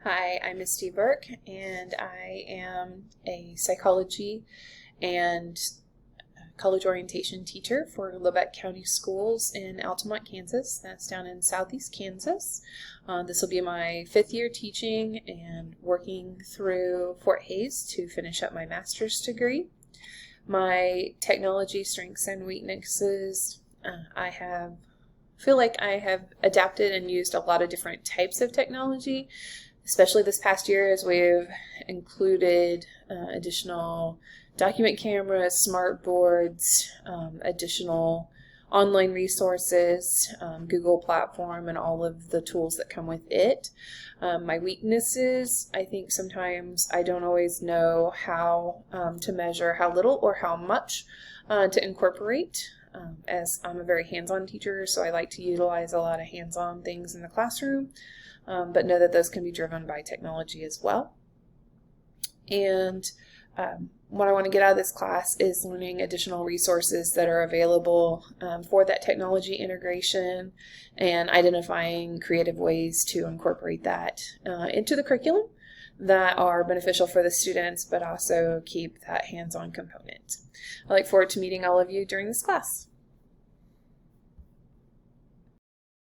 Hi, I'm Misty Burke, and I am a psychology and college orientation teacher for Lebec County Schools in Altamont, Kansas. That's down in southeast Kansas. This will be my 5th year teaching and working through Fort Hays to finish up my master's degree. My technology strengths and weaknesses, feel like I have adapted and used a lot of different types of technology, especially this past year as we've included additional document cameras, smart boards, additional online resources, Google platform, and all of the tools that come with it. My weaknesses, I think sometimes I don't always know how to measure how little or how much to incorporate. As I'm a very hands-on teacher, so I like to utilize a lot of hands-on things in the classroom, but know that those can be driven by technology as well. And what I want to get out of this class is learning additional resources that are available for that technology integration and identifying creative ways to incorporate that into the curriculum that are beneficial for the students, but also keep that hands-on component. I look forward to meeting all of you during this class.